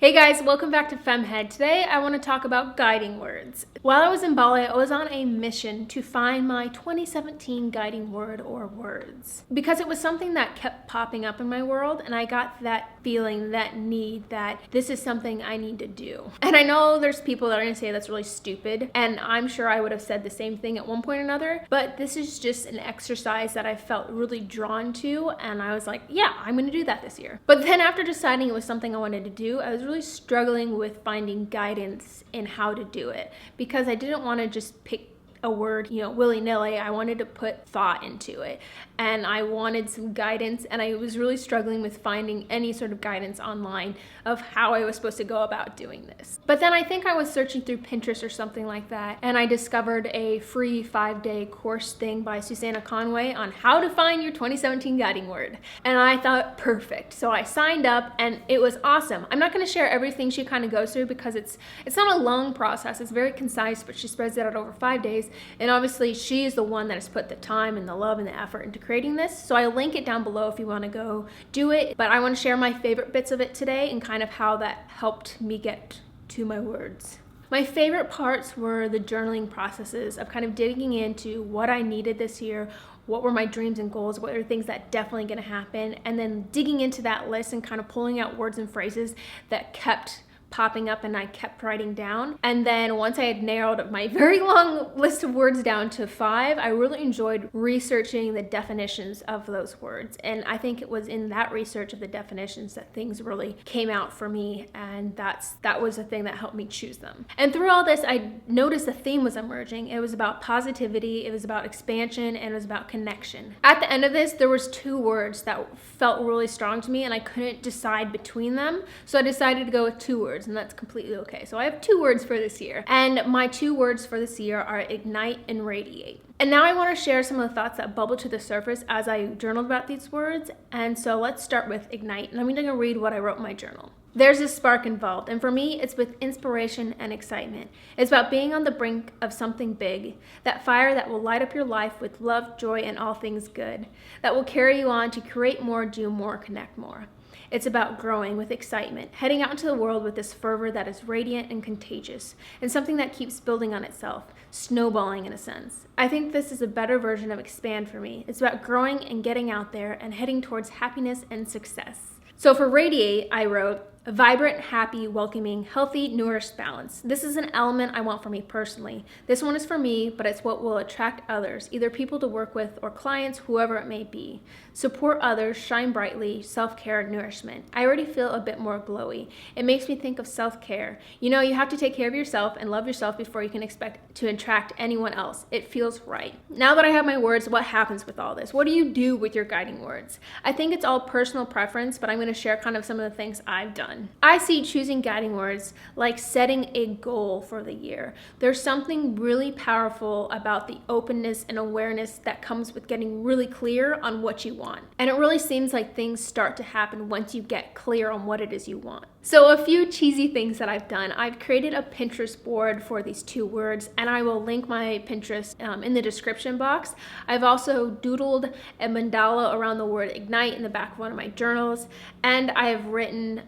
Hey guys, welcome back to FEMME. Today I want to talk about guiding words. While I was in Bali, I was on a mission to find my 2017 guiding word or words. Because it was something that kept popping up in my world and I got that feeling, that need, that this is something I need to do. And I know there's people that are going to say that's really stupid, and I'm sure I would have said the same thing at one point or another, but this is just an exercise that I felt really drawn to, and I was like, yeah, I'm going to do that this year. But then after deciding it was something I wanted to do, I was really struggling with finding guidance in how to do it, because I didn't want to just pick a word, willy-nilly. I wanted to put thought into it, and I wanted some guidance, and I was really struggling with finding any sort of guidance online of how I was supposed to go about doing this. But then I think I was searching through Pinterest or something like that, and I discovered a free 5-day course thing by Susanna Conway on how to find your 2017 guiding word. And I thought, perfect. So I signed up, and it was awesome. I'm not going to share everything she kind of goes through because it's not a long process. It's very concise, but she spreads it out over 5 days. And obviously she is the one that has put the time and the love and the effort into creating this. So I'll link it down below if you want to go do it. But I want to share my favorite bits of it today and kind of how that helped me get to my words. My favorite parts were the journaling processes of kind of digging into what I needed this year, what were my dreams and goals, what are things that definitely going to happen, and then digging into that list and kind of pulling out words and phrases that kept popping up and I kept writing down. And then once I had narrowed my very long list of words down to 5, I really enjoyed researching the definitions of those words. And I think it was in that research of the definitions that things really came out for me, and that was the thing that helped me choose them. And through all this, I noticed a theme was emerging. It was about positivity, it was about expansion, and it was about connection. At the end of this, there was 2 words that felt really strong to me and I couldn't decide between them. So I decided to go with 2 words. And that's completely okay. So I have 2 words for this year. And my 2 words for this year are ignite and radiate. And now I want to share some of the thoughts that bubbled to the surface as I journaled about these words. And so let's start with ignite. And I'm going to read what I wrote in my journal. There's a spark involved, and for me, it's with inspiration and excitement. It's about being on the brink of something big, that fire that will light up your life with love, joy, and all things good, that will carry you on to create more, do more, connect more. It's about growing with excitement, heading out into the world with this fervor that is radiant and contagious, and something that keeps building on itself, snowballing in a sense. I think this is a better version of expand for me. It's about growing and getting out there and heading towards happiness and success. So for radiate, I wrote, a vibrant, happy, welcoming, healthy, nourished balance. This is an element I want for me personally. This one is for me, but it's what will attract others, either people to work with or clients, whoever it may be. Support others, shine brightly, self-care, nourishment. I already feel a bit more glowy. It makes me think of self-care. You have to take care of yourself and love yourself before you can expect to attract anyone else. It feels right. Now that I have my words, what happens with all this? What do you do with your guiding words? I think it's all personal preference, but I'm going to share kind of some of the things I've done. I see choosing guiding words like setting a goal for the year. There's something really powerful about the openness and awareness that comes with getting really clear on what you want. And it really seems like things start to happen once you get clear on what it is you want. So a few cheesy things that I've done. I've created a Pinterest board for these 2 words, and I will link my Pinterest in the description box. I've also doodled a mandala around the word ignite in the back of one of my journals, and I have written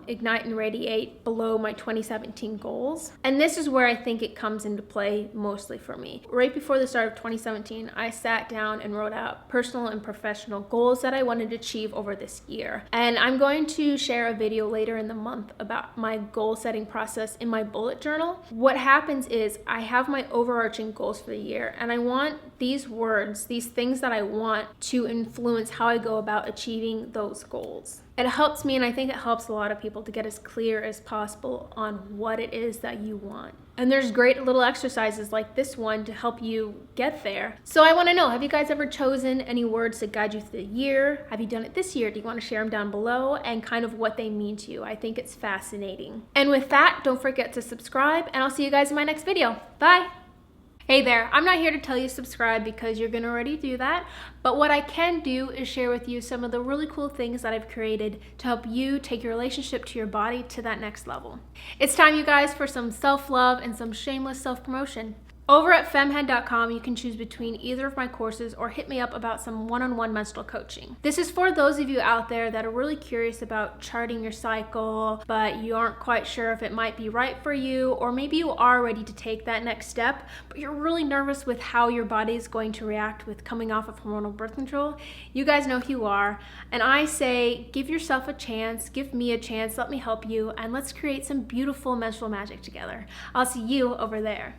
ignite and radiate below my 2017 goals. And this is where I think it comes into play mostly for me. Right before the start of 2017, I sat down and wrote out personal and professional goals that I wanted to achieve over this year. And I'm going to share a video later in the month about my goal setting process in my bullet journal. What happens is I have my overarching goals for the year, and I want these words, these things that I want, to influence how I go about achieving those goals. It helps me, and I think it helps a lot of people, to get as clear as possible on what it is that you want. And there's great little exercises like this one to help you get there. So I want to know, have you guys ever chosen any words to guide you through the year? Have you done it this year? Do you want to share them down below and kind of what they mean to you? I think it's fascinating. And with that, don't forget to subscribe, and I'll see you guys in my next video. Bye! Hey there, I'm not here to tell you to subscribe because you're gonna already do that, but what I can do is share with you some of the really cool things that I've created to help you take your relationship to your body to that next level. It's time, you guys, for some self-love and some shameless self-promotion. Over at FEMMEhead.com, you can choose between either of my courses or hit me up about some one-on-one menstrual coaching. This is for those of you out there that are really curious about charting your cycle, but you aren't quite sure if it might be right for you, or maybe you are ready to take that next step, but you're really nervous with how your body is going to react with coming off of hormonal birth control. You guys know who you are, and I say give yourself a chance, give me a chance, let me help you, and let's create some beautiful menstrual magic together. I'll see you over there.